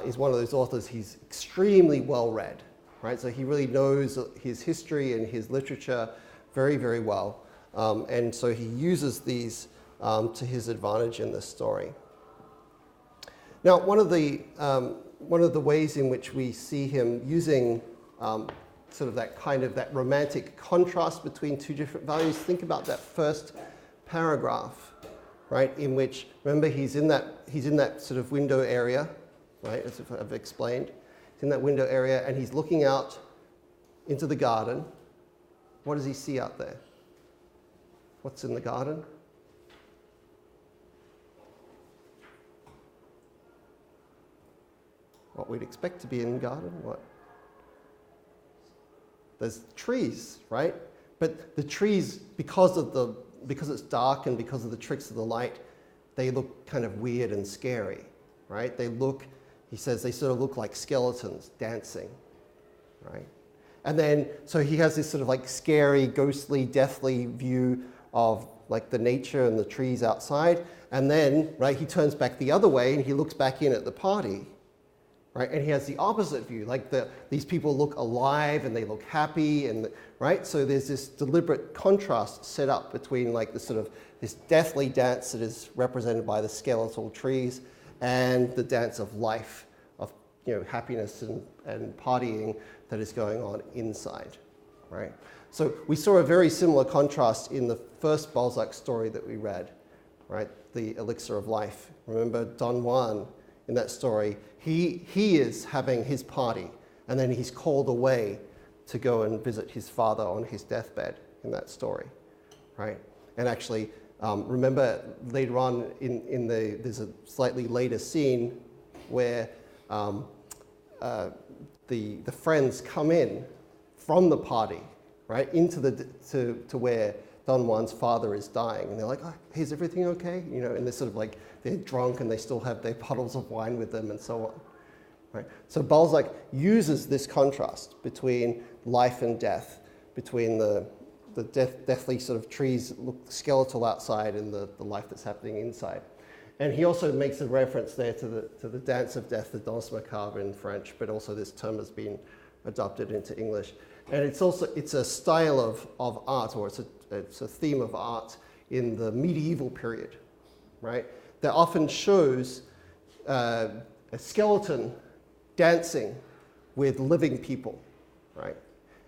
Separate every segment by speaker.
Speaker 1: is one of those authors, he's extremely well read, right? So he really knows his history and his literature very, very well. And so he uses these to his advantage in this story. Now, one of the ways in which we see him using sort of that romantic contrast between two different values, think about that first paragraph, right? In which, remember, he's in that sort of window area, right? As I've explained, he's in that window area, and he's looking out into the garden. What does he see out there? What's in the garden? What we'd expect to be in the garden, what? There's trees, right? But the trees, because it's dark and because of the tricks of the light, they look kind of weird and scary, right? He says, they sort of look like skeletons dancing, right? And then, so he has this sort of like scary, ghostly, deathly view of like the nature and the trees outside. And then, right, he turns back the other way and he looks back in at the party, right? And he has the opposite view, like these people look alive and they look happy, and right? So there's this deliberate contrast set up between like this deathly dance that is represented by the skeletal trees and the dance of life, of happiness and partying that is going on inside, right? So we saw a very similar contrast in the first Balzac story that we read, right? The Elixir of Life. Remember Don Juan in that story, he is having his party, and then he's called away to go and visit his father on his deathbed in that story, right? And actually, remember later on there's a slightly later scene where the friends come in from the party, right, to where Don Juan's father is dying, and they're like, "Oh, hey, is everything okay?" And they're sort of like, they're drunk and they still have their bottles of wine with them and so on, right? So Balzac uses this contrast between life and death, between the deathly sort of trees look skeletal outside and the life that's happening inside. And he also makes a reference there to the dance of death, the danse macabre in French, but also this term has been adopted into English. And it's a style of art, or it's a theme of art in the medieval period, right? That often shows a skeleton dancing with living people, right?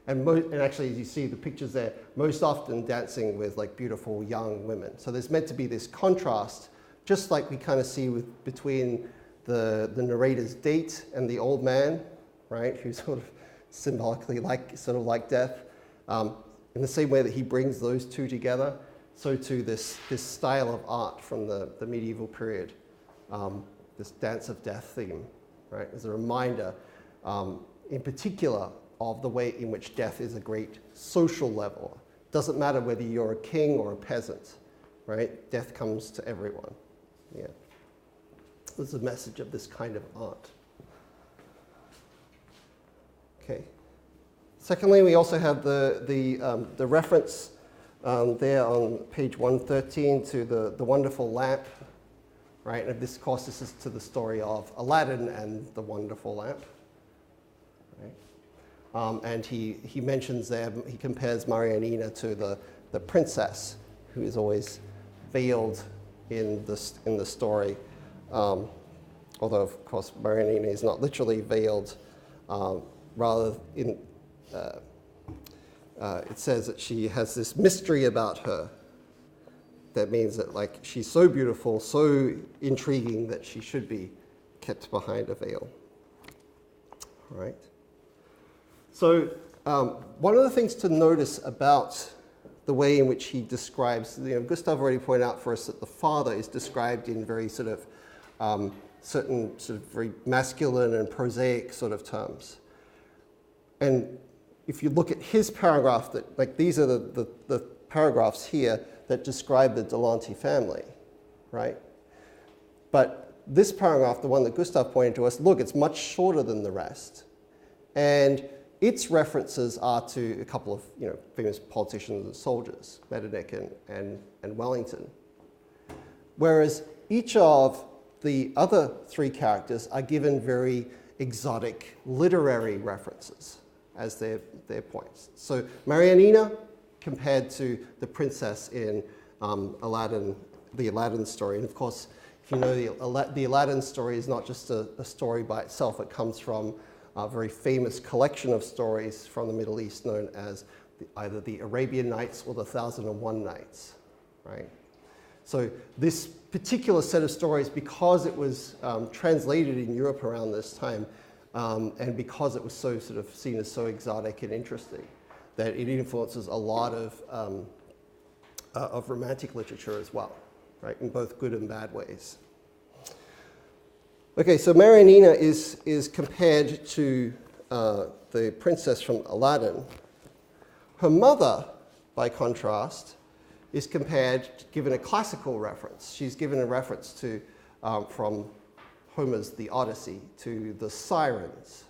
Speaker 1: And actually, as you see the pictures there, most often dancing with like beautiful young women. So there's meant to be this contrast, just like we kind of see between the narrator's date and the old man, right? Who's sort of symbolically like death. In the same way that he brings those two together, so too this style of art from the medieval period, this dance of death theme, right? As a reminder, in particular, of the way in which death is a great social level. Doesn't matter whether you're a king or a peasant, right? Death comes to everyone. Yeah. There's a message of this kind of art. Okay. Secondly, we also have the reference there on page 113 to the wonderful lamp, right? And this, of course, this is to the story of Aladdin and the wonderful lamp, right? And he mentions there, he compares Marianina to the princess, who is always veiled in the story. Although, of course, Marianina is not literally veiled. Rather, it says that she has this mystery about her. That means that, like, she's so beautiful, so intriguing that she should be kept behind a veil. All right. So, one of the things to notice about the way in which he describes, Gustav already pointed out for us that the father is described in very sort of certain sort of very masculine and prosaic sort of terms. And if you look at his paragraph, that like these are the paragraphs here that describe the Delante family, right? But this paragraph, the one that Gustav pointed to us, look, it's much shorter than the rest. And its references are to a couple of famous politicians and soldiers, Metternich and Wellington. Whereas each of the other three characters are given very exotic literary references as their points. So Marianina, compared to the princess in Aladdin, the Aladdin story. And of course, if you know, the Aladdin story is not just a story by itself. It comes from a very famous collection of stories from the Middle East known as either the Arabian Nights or the 1001 Nights, right? So this particular set of stories, because it was translated in Europe around this time, and because it was so sort of seen as so exotic and interesting, that it influences a lot of romantic literature as well, right, in both good and bad ways. Okay, so Marianina is compared to the princess from Aladdin. Her mother, by contrast, is compared, given a classical reference. She's given a reference to, from Homer's The Odyssey, to the sirens,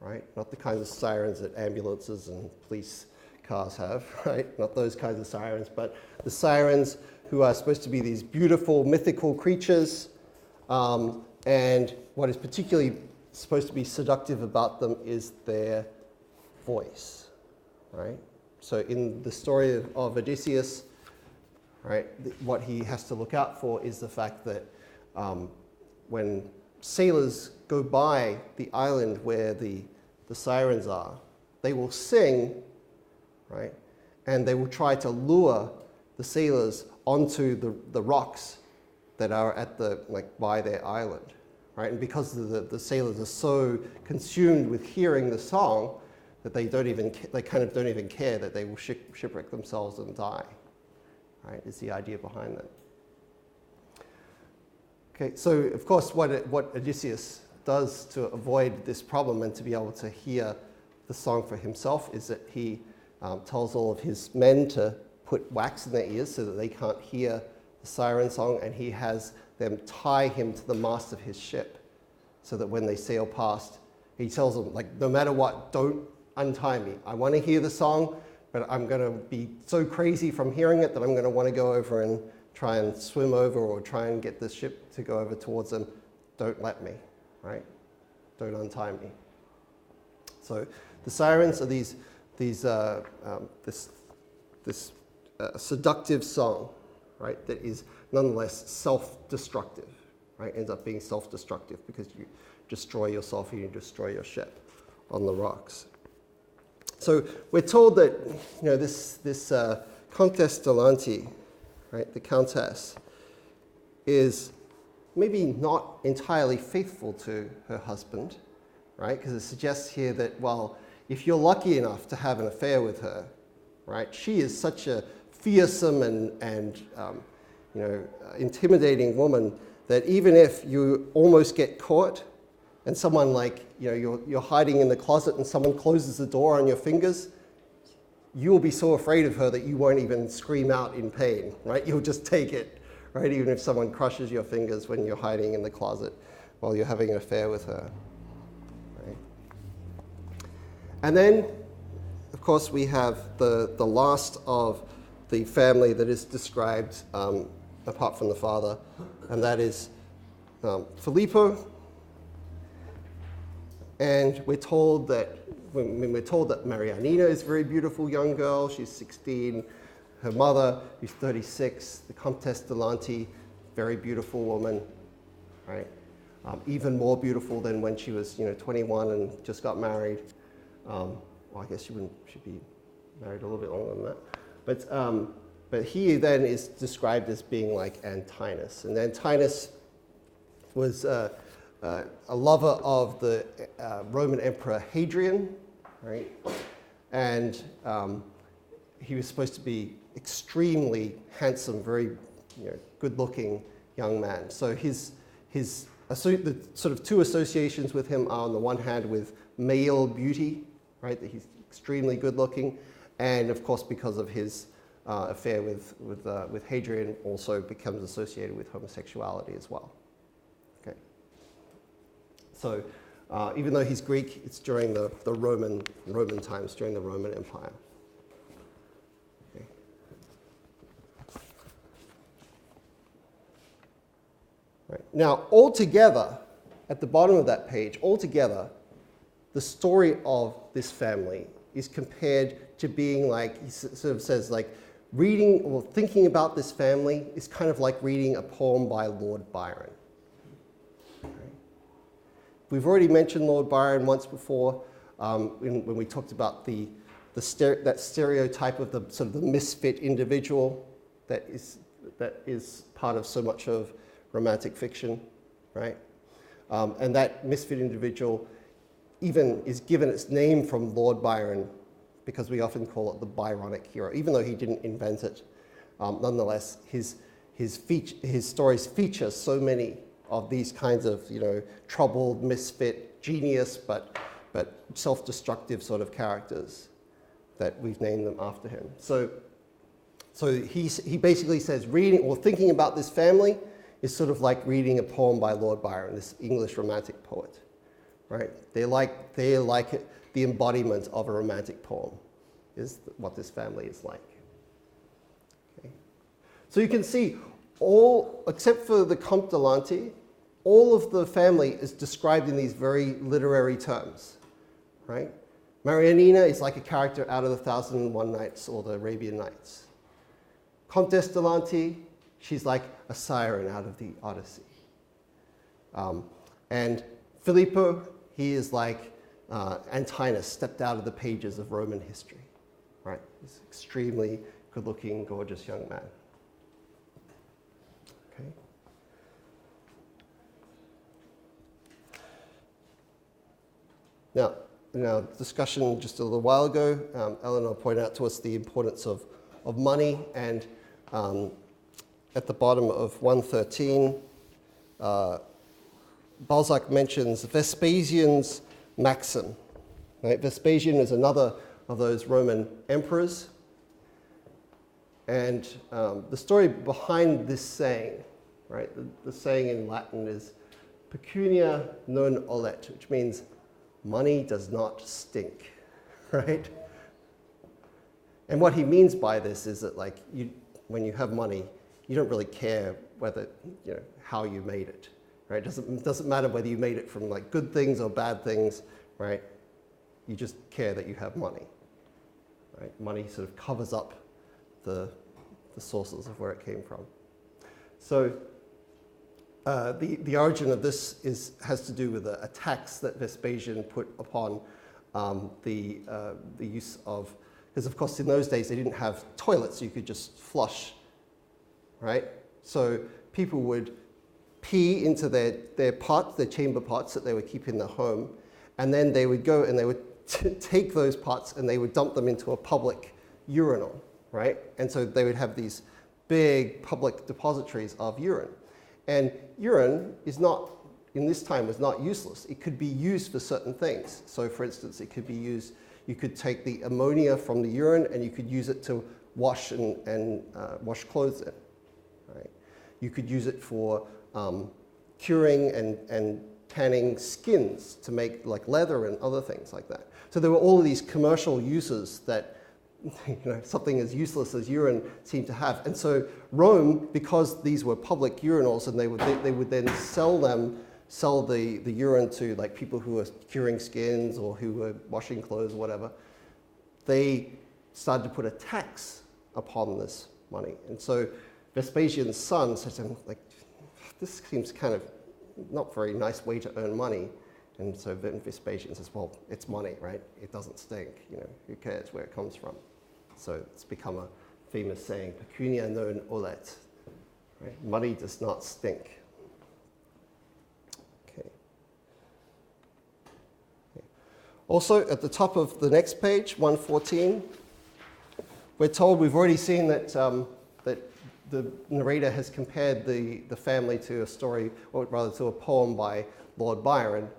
Speaker 1: right? Not the kinds of sirens that ambulances and police cars have, right? Not those kinds of sirens, but the sirens who are supposed to be these beautiful, mythical creatures. And what is particularly supposed to be seductive about them is their voice, right? So in the story of Odysseus, right, what he has to look out for is the fact that when sailors go by the island where the sirens are, they will sing, right, and they will try to lure the sailors onto the rocks that are at by their island, right? And because the sailors are so consumed with hearing the song that they kind of don't even care that they will shipwreck themselves and die, right? Is the idea behind that. Okay, so of course what Odysseus does to avoid this problem and to be able to hear the song for himself is that he tells all of his men to put wax in their ears so that they can't hear the siren song, and he has them tie him to the mast of his ship so that when they sail past, he tells them, like, no matter what, don't untie me. I want to hear the song, but I'm going to be so crazy from hearing it that I'm going to want to go over and try and swim over or try and get the ship to go over towards them. Don't let me, right? Don't untie me. So the sirens are this seductive song, right, that is nonetheless self-destructive, right? Ends up being self-destructive because you destroy yourself and you destroy your ship on the rocks. So we're told that, you know, this Comtesse Delante, right, the Countess, is maybe not entirely faithful to her husband, right? Because it suggests here that, well, if you're lucky enough to have an affair with her, right, she is such a fearsome and intimidating woman that even if you almost get caught and someone you're hiding in the closet and someone closes the door on your fingers, you'll be so afraid of her that you won't even scream out in pain, right? You'll just take it, right? Even if someone crushes your fingers when you're hiding in the closet while you're having an affair with her, right? And then, of course, we have the last of the family that is described apart from the father, and that is Filippo. And we're told that Marianina is a very beautiful young girl. She's 16. Her mother, who's 36, the Comtesse Delante, very beautiful woman, right? Even more beautiful than when she was, 21 and just got married. Well, I guess she'd be married a little bit longer than that. But he then is described as being like Antinous, and Antinous was a lover of the Roman Emperor Hadrian, right? And he was supposed to be extremely handsome, very good-looking young man. So the sort of two associations with him are on the one hand with male beauty, right? That he's extremely good-looking, and of course because of his affair with Hadrian, also becomes associated with homosexuality as well. Okay. So even though he's Greek, it's during the Roman times, during the Roman Empire. Okay. Right. Now, altogether, at the bottom of that page, altogether, the story of this family is compared to being like, he sort of says, like, reading or thinking about this family is kind of like reading a poem by Lord Byron. We've already mentioned Lord Byron once before when we talked about that stereotype of the sort of the misfit individual that is part of so much of romantic fiction, right? And that misfit individual even is given its name from Lord Byron because we often call it the Byronic hero, even though he didn't invent it. Nonetheless, his stories feature so many of these kinds of, troubled, misfit, genius, but self-destructive sort of characters that we've named them after him. So he basically says reading or thinking about this family is sort of like reading a poem by Lord Byron, this English romantic poet, right? They're like it, the embodiment of a romantic poem is what this family is like. Okay. So you can see all, except for the Comte de Lanty, all of the family is described in these very literary terms, right? Marianina is like a character out of the 1001 Nights or the Arabian Nights. Comtesse de Lanty, she's like a siren out of the Odyssey. And Filippo, he is like Antinous stepped out of the pages of Roman history, right? He's an extremely good-looking, gorgeous young man. Okay. In our discussion just a little while ago, Eleanor pointed out to us the importance of money, and at the bottom of 113, Balzac mentions Vespasian's maxim. Right? Vespasian is another of those Roman emperors, and the story behind this saying, right? The saying in Latin is pecunia non olet, which means money does not stink, right? And what he means by this is that, like, when you have money, you don't really care whether, how you made it, right? It doesn't matter whether you made it from like good things or bad things, right? You just care that you have money, right? Money sort of covers up the sources of where it came from. So the origin of this has to do with a tax that Vespasian put upon the use of, because of course in those days they didn't have toilets, so you could just flush, right? So people would pee into their pots, their chamber pots that they would keep in their home, and then they would go and they would take those pots and they would dump them into a public urinal, right? And so they would have these big public depositories of urine. And urine is not, in this time, was not useless. It could be used for certain things. So for instance, it could be used, you could take the ammonia from the urine and you could use it to wash and wash clothes in, right? You could use it for curing and tanning skins to make like leather and other things like that. So there were all of these commercial uses that something as useless as urine seemed to have. And so Rome, because these were public urinals and they would then sell the urine to like people who were curing skins or who were washing clothes or whatever, they started to put a tax upon this money. And so Vespasian's son said to him, like, this seems kind of not very nice way to earn money. And so then Vespasian says, well, it's money, right? It doesn't stink, who cares where it comes from? So it's become a famous saying, pecunia non olet, right? Money does not stink. Okay. Also, at the top of the next page, 114, we're told, we've already seen that that the narrator has compared the family to a story, or rather to a poem by Lord Byron.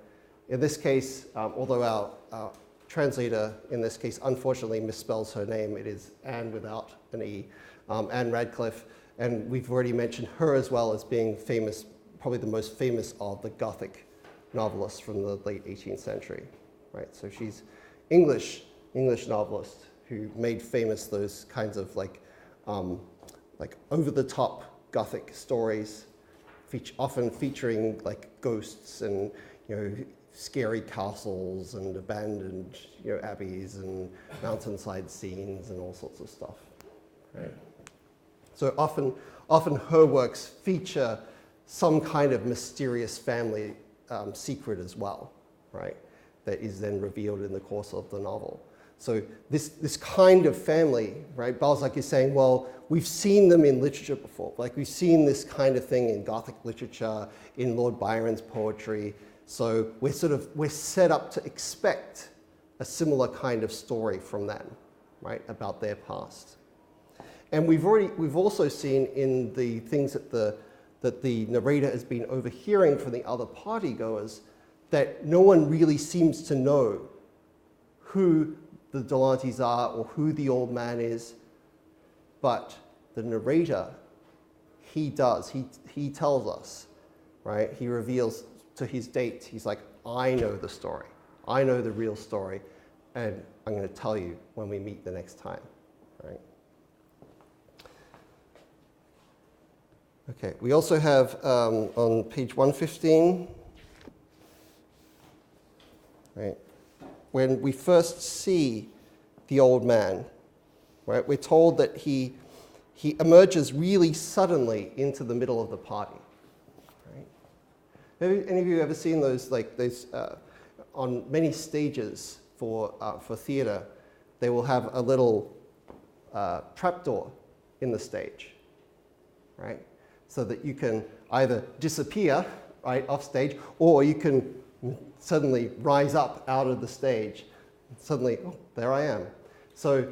Speaker 1: In this case, although our translator in this case unfortunately misspells her name, it is Anne without an E, Anne Radcliffe, and we've already mentioned her as well as being famous, probably the most famous of the Gothic novelists from the late 18th century, right? So she's English novelist who made famous those kinds of like over-the-top Gothic stories often featuring like ghosts and, you know, scary castles and abandoned, you know, abbeys and mountainside scenes and all sorts of stuff, right? So often her works feature some kind of mysterious family secret as well, right? That is then revealed in the course of the novel. So this kind of family, right? Balzac is saying, well, we've seen them in literature before. Like we've seen this kind of thing in Gothic literature, in Lord Byron's poetry. So we're set up to expect a similar kind of story from them, right? About their past. And we've also seen in the things that the narrator has been overhearing from the other partygoers that no one really seems to know who the Delantes are or who the old man is, but the narrator, he does. He tells us, right? He reveals to his date, he's like, I know the story. I know the real story, and I'm going to tell you when we meet the next time, right? Okay, we also have on page 115, right, when we first see the old man, right, we're told that he emerges really suddenly into the middle of the party. Right? Have any of you ever seen those, like those, on many stages for theater, they will have a little trapdoor in the stage, right? So that you can either disappear, right, off stage, or you can suddenly rise up out of the stage. Suddenly, oh, there I am. So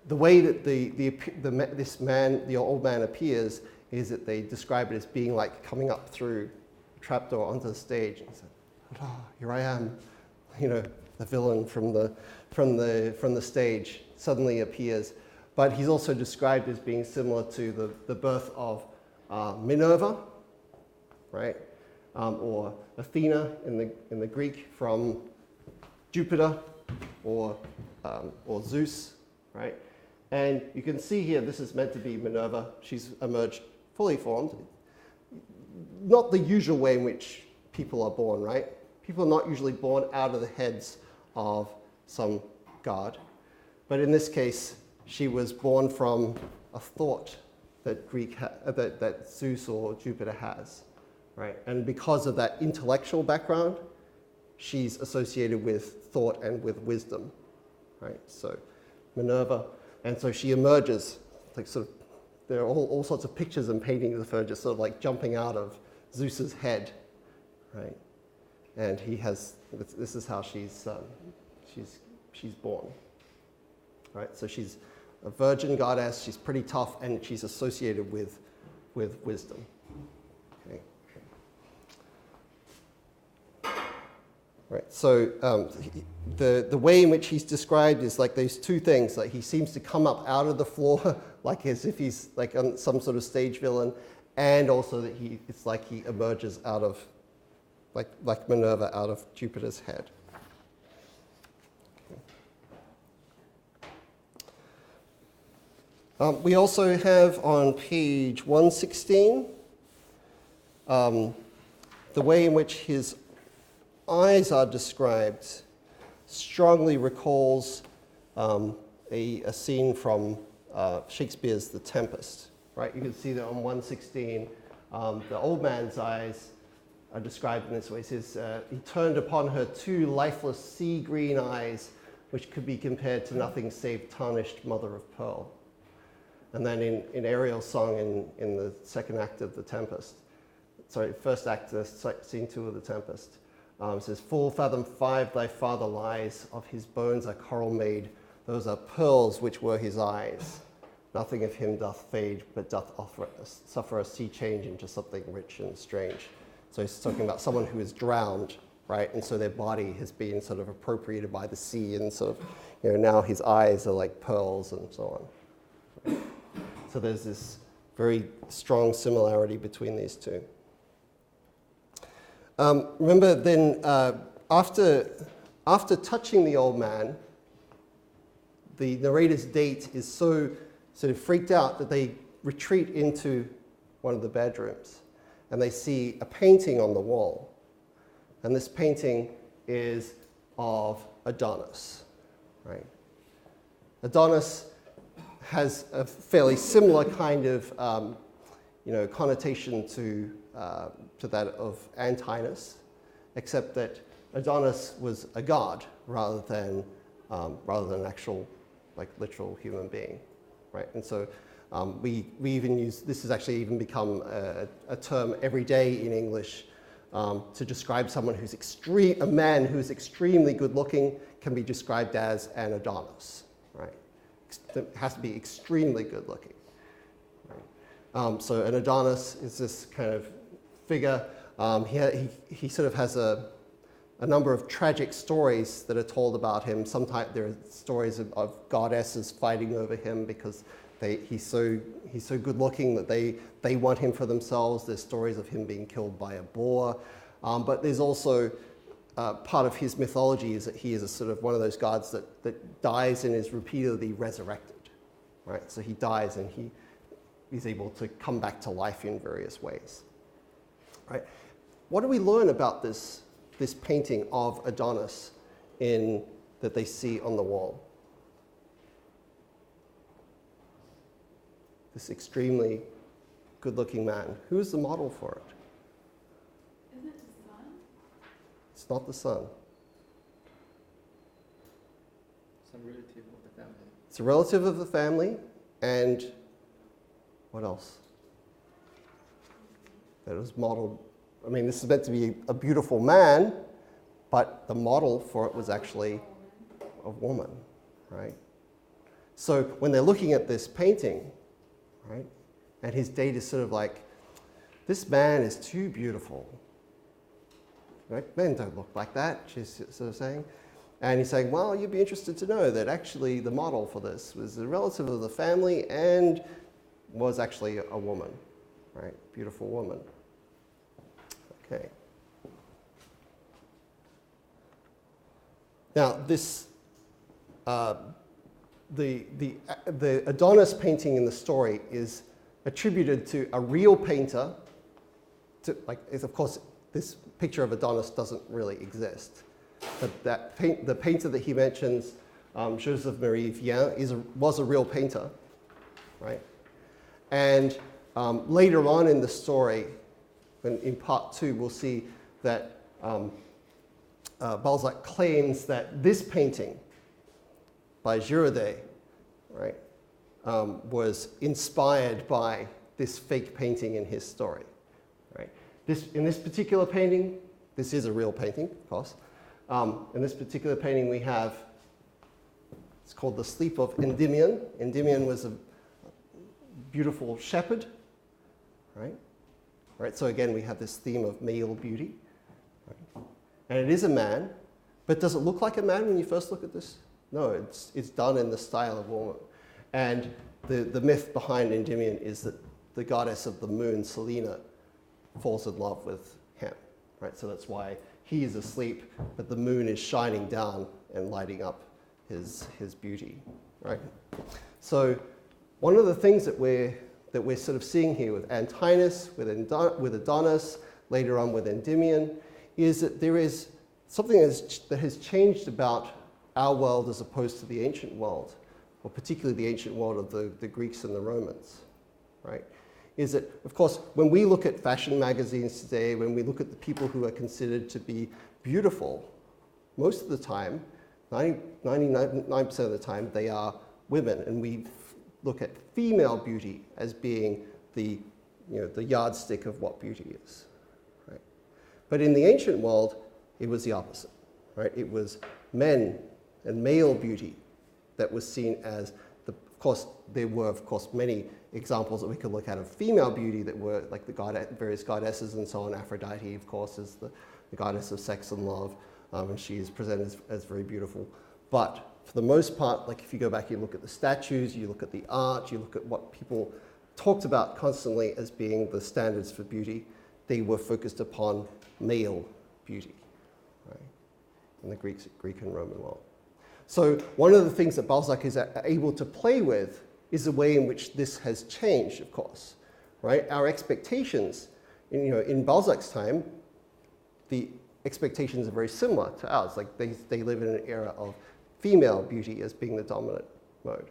Speaker 1: the way that the old man appears is that they describe it as being like coming up through a trapdoor onto the stage. And say, oh, here I am. You know, the villain from the stage suddenly appears. But he's also described as being similar to the birth of Minerva, right? Or Athena in the Greek from Jupiter or Zeus, right? And you can see here, this is meant to be Minerva. She's emerged fully formed. Not the usual way in which people are born, right? People are not usually born out of the heads of some god. But in this case, she was born from a thought that that Zeus or Jupiter has, right? And because of that intellectual background, she's associated with thought and with wisdom, right? So Minerva, and so she emerges, like sort of, there are all sorts of pictures and paintings of her just sort of like jumping out of Zeus's head, right? And he has, this is how she's born, right? So she's a virgin goddess, she's pretty tough, and she's associated with wisdom. Okay. Right, so the way in which he's described is like those two things, like he seems to come up out of the floor, like as if he's like some sort of stage villain, and also that it's like he emerges out of, like Minerva out of Jupiter's head. We also have on page 116 the way in which his eyes are described strongly recalls a scene from Shakespeare's The Tempest. Right? You can see that on 116, the old man's eyes are described in this way. It says, he turned upon her two lifeless sea green eyes, which could be compared to nothing save tarnished mother of pearl. And then in Ariel's song in the second act of The Tempest, first act, scene 2 of The Tempest, it says, 4 fathom 5 thy father lies, of his bones are coral made, those are pearls which were his eyes. Nothing of him doth fade, but doth suffer a sea change into something rich and strange. So he's talking about someone who is drowned, right? And so their body has been sort of appropriated by the sea, and sort of, now his eyes are like pearls and so on. Right? So there's this very strong similarity between these two. Remember then, after touching the old man, the narrator's date is so sort of freaked out that they retreat into one of the bedrooms. and they see a painting on the wall. And this painting is of Adonis, right? Adonis has a fairly similar kind of connotation to that of Antinous, except that Adonis was a god rather than an actual, like, literal human being, right? And so we even use, this has actually even become a term every day in English to describe someone who's a man who's extremely good looking can be described as an Adonis, right? It has to be extremely good looking. Right? So an Adonis is this kind of figure. He sort of has a number of tragic stories that are told about him. Sometimes there are stories of goddesses fighting over him because he's so good looking that they want him for themselves. There's stories of him being killed by a boar. But there's also part of his mythology is that he is a sort of one of those gods that dies and is repeatedly resurrected, right? So he dies and he is able to come back to life in various ways, right? What do we learn about this painting of Adonis that they see on the wall? This extremely good-looking man. Who is the model for it?
Speaker 2: Isn't it the sun?
Speaker 1: It's not the sun.
Speaker 3: Some relative of the family.
Speaker 1: It's a relative of the family, and what else? That was modeled. I mean, this is meant to be a beautiful man, but the model for it was actually a woman, right? So when they're looking at this painting, right, and his date is sort of like, this man is too beautiful. Right? Men don't look like that, she's sort of saying. And he's saying, well, you'd be interested to know that actually the model for this was a relative of the family and was actually a woman, right? Beautiful woman. Okay. Now, this, the Adonis painting in the story is attributed to a real painter. Of course, this picture of Adonis doesn't really exist. But the painter that he mentions, Joseph Marie Vien, was a real painter, right? And later on in the story, in part 2, we'll see that Balzac claims that this painting by Girodet, right, was inspired by this fake painting in his story, right? In this particular painting, this is a real painting, of course. In this particular painting we have, it's called The Sleep of Endymion. Endymion was a beautiful shepherd, right? Right, so again, we have this theme of male beauty. Right? And it is a man, but does it look like a man when you first look at this? No, it's done in the style of woman. And the myth behind Endymion is that the goddess of the moon, Selene, falls in love with him, right? So that's why he is asleep, but the moon is shining down and lighting up his beauty, right? So one of the things that we're sort of seeing here with Antinous, with Adonis, later on with Endymion, is that there is something that has changed about our world as opposed to the ancient world, or particularly the ancient world of the Greeks and the Romans, right? Is that, of course, when we look at fashion magazines today, when we look at the people who are considered to be beautiful, most of the time, 99% of the time, they are women, and we look at female beauty as being the yardstick of what beauty is, right? But in the ancient world, it was the opposite, right? It was men and male beauty that was seen as of course, there were, of course, many examples that we could look at of female beauty that were like the various goddesses and so on. Aphrodite, of course, is the goddess of sex and love, and she is presented as very beautiful. But for the most part, like if you go back, you look at the statues, you look at the art, you look at what people talked about constantly as being the standards for beauty, they were focused upon male beauty, right? In the Greek and Roman world. So one of the things that Balzac is able to play with is the way in which this has changed, of course, right? Our expectations In Balzac's time, the expectations are very similar to ours. Like they live in an era of female beauty as being the dominant mode.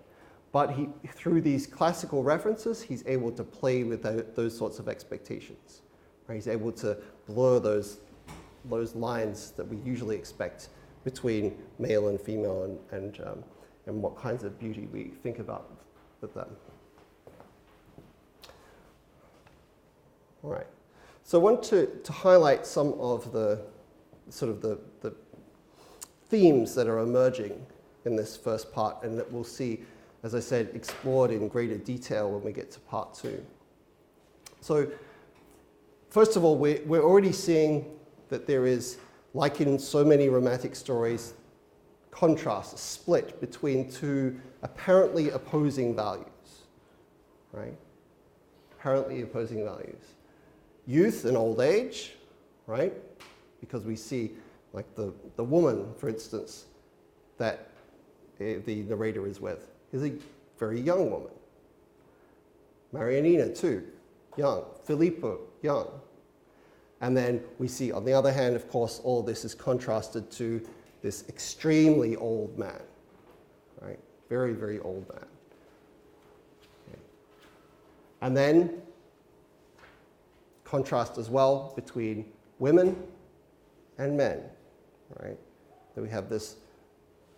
Speaker 1: But through these classical references, he's able to play with those sorts of expectations. Right? He's able to blur those lines that we usually expect between male and female and what kinds of beauty we think about with them. All right. So I want to highlight some of the themes that are emerging in this first part, and that we'll see, as I said, explored in greater detail when we get to part 2. So first of all, we're already seeing that there is, like in so many romantic stories, contrast, a split between two apparently opposing values, right? Apparently opposing values. Youth and old age, right? Because we see, like the woman, for instance, that the narrator is with, is a very young woman. Marianina, too, young. Filippo, young. And then we see, on the other hand, of course, all this is contrasted to this extremely old man, right? Very, very old man. Okay. And then contrast as well between women and men, right? That we have this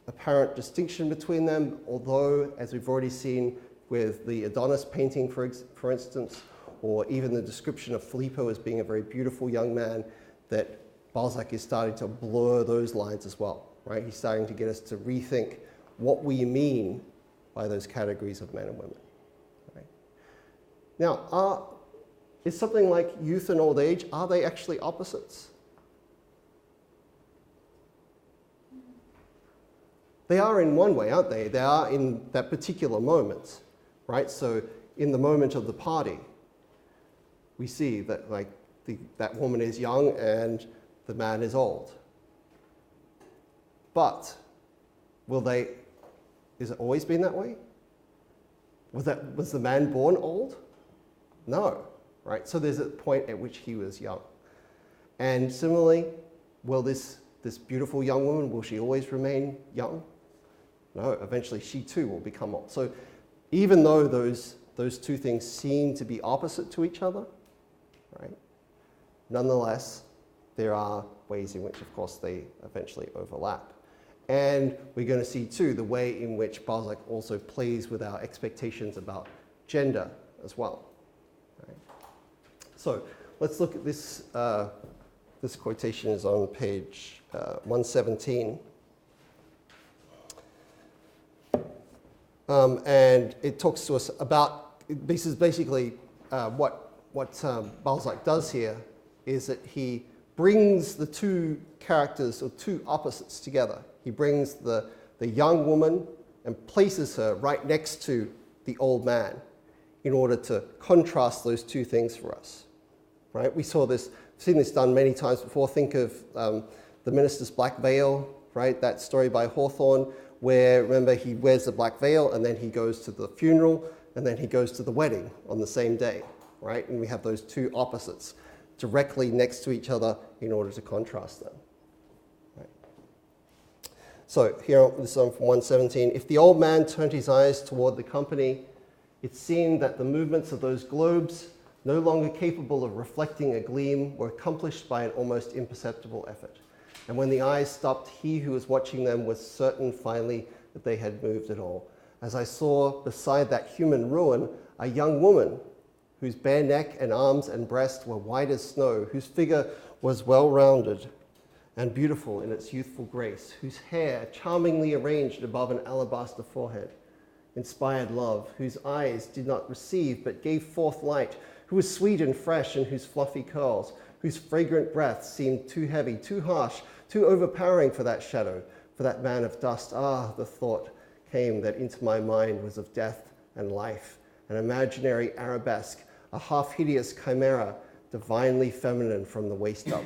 Speaker 1: apparent distinction between them, although, as we've already seen with the Adonis painting, for instance, or even the description of Filippo as being a very beautiful young man, that Balzac is starting to blur those lines as well, right? He's starting to get us to rethink what we mean by those categories of men and women, right? Now, is something like youth and old age, are they actually opposites? They are in one way, aren't they? They are in that particular moment, right? So in the moment of the party, we see that that woman is young and the man is old. But is it always been that way? Was the man born old? No, right? So there's a point at which he was young. And similarly, will this beautiful young woman, will she always remain young? No, eventually she too will become old. So even though those two things seem to be opposite to each other, right? Nonetheless, there are ways in which, of course, they eventually overlap. And we're going to see, too, the way in which Balzac also plays with our expectations about gender as well. Right? So let's look at this. This quotation is on page 117. And it talks to us about, this is basically what Balzac does here, is that he brings the two characters, or two opposites, together. He brings the young woman and places her right next to the old man in order to contrast those two things for us. Right? We've seen this done many times before. Think of The Minister's Black Veil, right? That story by Hawthorne, where, remember, he wears the black veil and then he goes to the funeral and then he goes to the wedding on the same day, right? And we have those two opposites directly next to each other in order to contrast them. Right. So here, this is on from 117. If the old man turned his eyes toward the company, it seemed that the movements of those globes, no longer capable of reflecting a gleam, were accomplished by an almost imperceptible effort. And when the eyes stopped, he who was watching them was certain finally that they had moved at all. As I saw beside that human ruin a young woman whose bare neck and arms and breast were white as snow, whose figure was well-rounded and beautiful in its youthful grace, whose hair, charmingly arranged above an alabaster forehead, inspired love, whose eyes did not receive but gave forth light, who was sweet and fresh, and whose fluffy curls, whose fragrant breath seemed too heavy, too harsh, too overpowering for that shadow, for that man of dust. Ah, the thought came that into my mind was of death and life, an imaginary arabesque, a half-hideous chimera, divinely feminine from the waist up.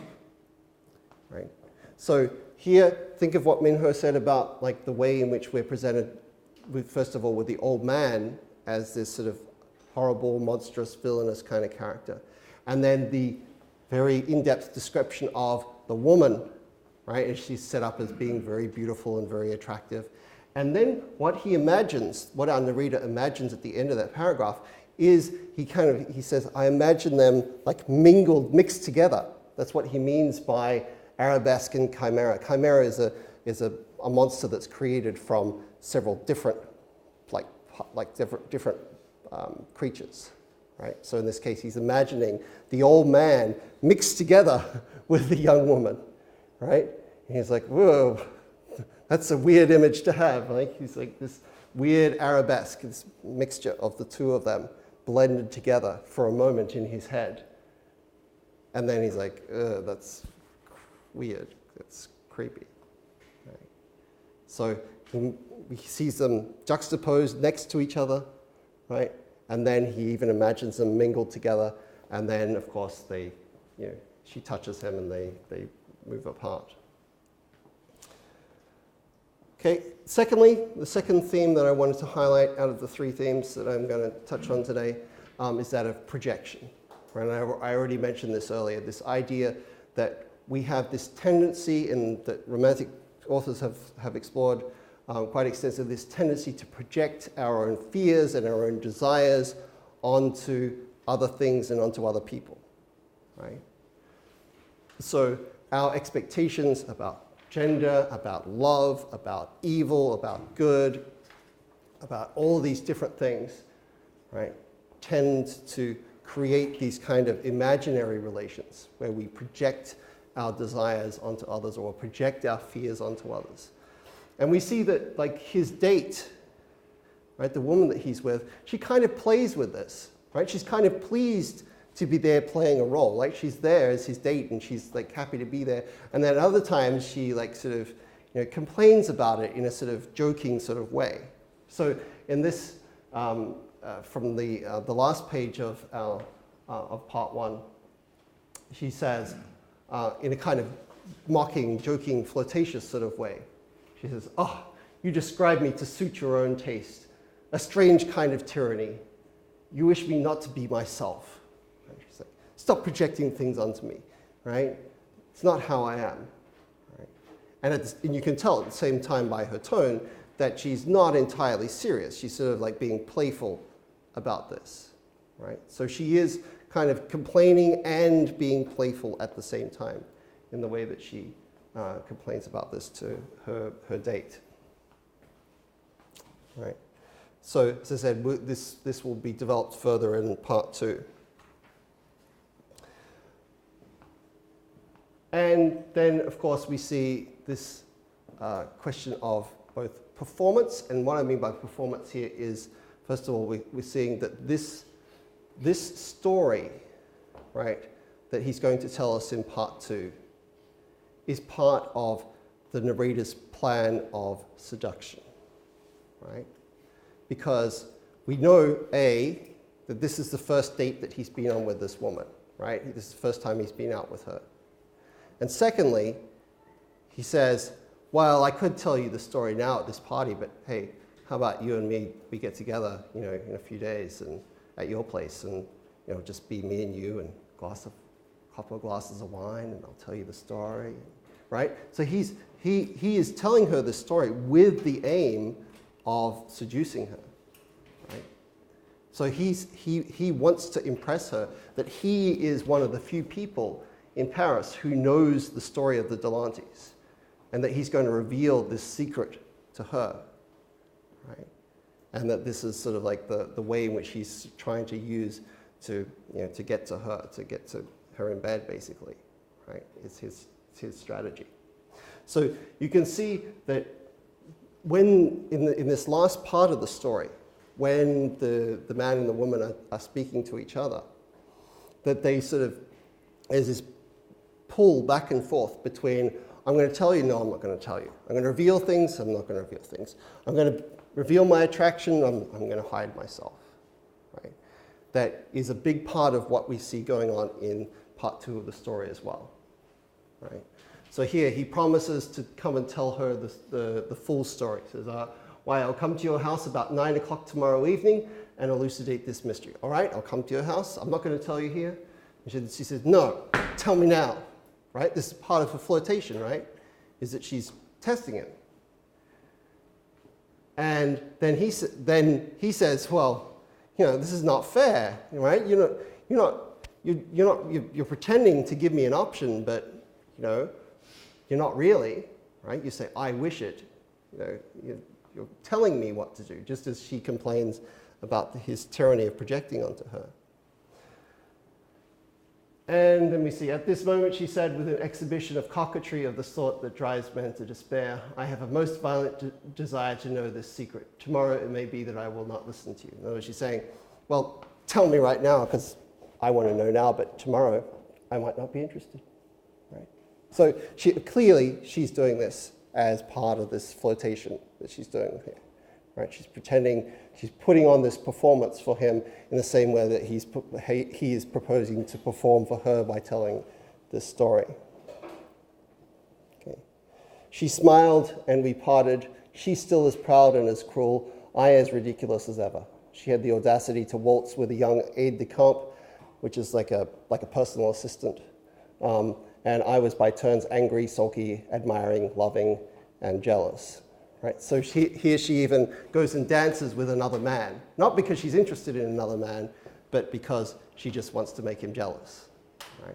Speaker 1: Right? So here, think of what Minho said about the way in which we're presented, first of all, with the old man as this sort of horrible, monstrous, villainous kind of character. And then the very in-depth description of the woman, right? And she's set up as being very beautiful and very attractive. And then what he imagines, what our narrator imagines at the end of that paragraph, is he says, I imagine them like mixed together. That's what he means by arabesque and chimera. Chimera is a monster that's created from several different different creatures, right? So in this case, he's imagining the old man mixed together with the young woman, right? And he's like, whoa, that's a weird image to have. Like he's like this weird arabesque, this mixture of the two of them blended together for a moment in his head. And then he's like, that's weird, that's creepy. Right? So he sees them juxtaposed next to each other, right? And then he even imagines them mingled together. And then, of course, she touches him and they move apart. Okay, secondly, the second theme that I wanted to highlight out of the three themes that I'm going to touch on today is that of projection. Right? And I already mentioned this earlier, this idea that we have this tendency, and that romantic authors have explored quite extensively, this tendency to project our own fears and our own desires onto other things and onto other people. Right? So our expectations about gender, about love, about evil, about good, about all these different things, right, tend to create these kind of imaginary relations where we project our desires onto others or project our fears onto others. And we see that, like, his date, right, the woman that he's with, she kind of plays with this, right? She's kind of pleased to be there playing a role. Like, she's there as his date and she's like happy to be there. And then other times she like sort of complains about it in a sort of joking sort of way. So in this, from the last page of part one, she says, in a kind of mocking, joking, flirtatious sort of way, she says, "Oh, you describe me to suit your own taste, a strange kind of tyranny. You wish me not to be myself." She's like, stop projecting things onto me, right? It's not how I am. Right? And you can tell at the same time by her tone that she's not entirely serious. She's sort of like being playful about this, right? So she is kind of complaining and being playful at the same time in the way that she complains about this to her date, right? So as I said, this will be developed further in part two. And then, of course, we see this question of both performance, and what I mean by performance here is, first of all, we're seeing that this story, right, that he's going to tell us in part two is part of the narrator's plan of seduction, right? Because we know, A, that this is the first date that he's been on with this woman, right? This is the first time he's been out with her. And secondly, he says, well, I could tell you the story now at this party, but hey, how about you and me, we get together, in a few days and at your place, and just be me and you and couple of glasses of wine, and I'll tell you the story, right? So he is telling her the story with the aim of seducing her, right? So he wants to impress her that he is one of the few people in Paris who knows the story of the Delantes, and that he's going to reveal this secret to her, right? And that this is sort of like the way in which he's trying to use to get to her, to get to her in bed, basically, right? It's his strategy. So you can see that when in this last part of the story, when the man and the woman are speaking to each other, that they sort of, there's this pull back and forth between, I'm going to tell you, no, I'm not going to tell you. I'm going to reveal things, I'm not going to reveal things. I'm going to reveal my attraction, I'm going to hide myself, right? That is a big part of what we see going on in part two of the story as well, right? So here he promises to come and tell her the full story. He says, why, I'll come to your house about 9 o'clock tomorrow evening and elucidate this mystery. All right, I'll come to your house. I'm not going to tell you here, She says, no, tell me now, right? This is part of her flirtation, right? Is that she's testing him. And then he says, well, this is not fair, right? You're pretending to give me an option, but you're not really, right? You say, I wish it. You're telling me what to do, just as she complains about his tyranny of projecting onto her. And then we see, at this moment, she said, with an exhibition of coquetry of the sort that drives men to despair, I have a most violent desire to know this secret. Tomorrow it may be that I will not listen to you. In other words, she's saying, well, tell me right now, because I want to know now, but tomorrow I might not be interested. Right? So clearly she's doing this as part of this flirtation that she's doing here. Right? She's pretending, she's putting on this performance for him in the same way that he is proposing to perform for her by telling this story. Okay. She smiled and we parted. She still as proud and as cruel, I as ridiculous as ever. She had the audacity to waltz with a young aide-de-camp, which is like a personal assistant. And I was by turns angry, sulky, admiring, loving, and jealous. Right? So here she even goes and dances with another man, not because she's interested in another man, but because she just wants to make him jealous. Right?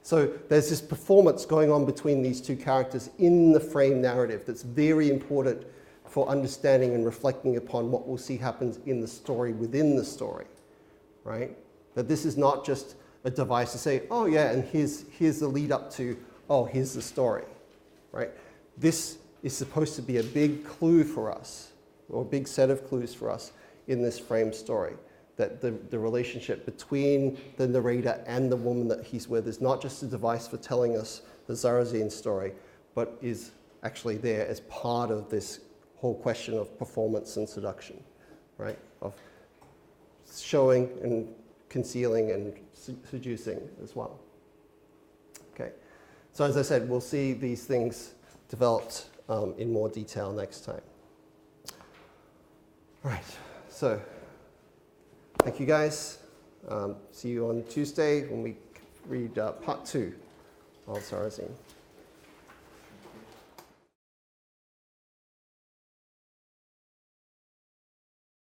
Speaker 1: So there's this performance going on between these two characters in the frame narrative that's very important for understanding and reflecting upon what we'll see happens in the story within the story. Right? That this is not just a device to say, oh yeah, and here's the lead up to, oh, here's the story. Right? This is supposed to be a big clue for us, or a big set of clues for us in this frame story, that the relationship between the narrator and the woman that he's with is not just a device for telling us the Zarazine story, but is actually there as part of this whole question of performance and seduction, right? Of showing and concealing and seducing as well. Okay, so as I said, we'll see these things developed in more detail next time. All right, so thank you guys. See you on Tuesday when we read part 2 of Zarazine.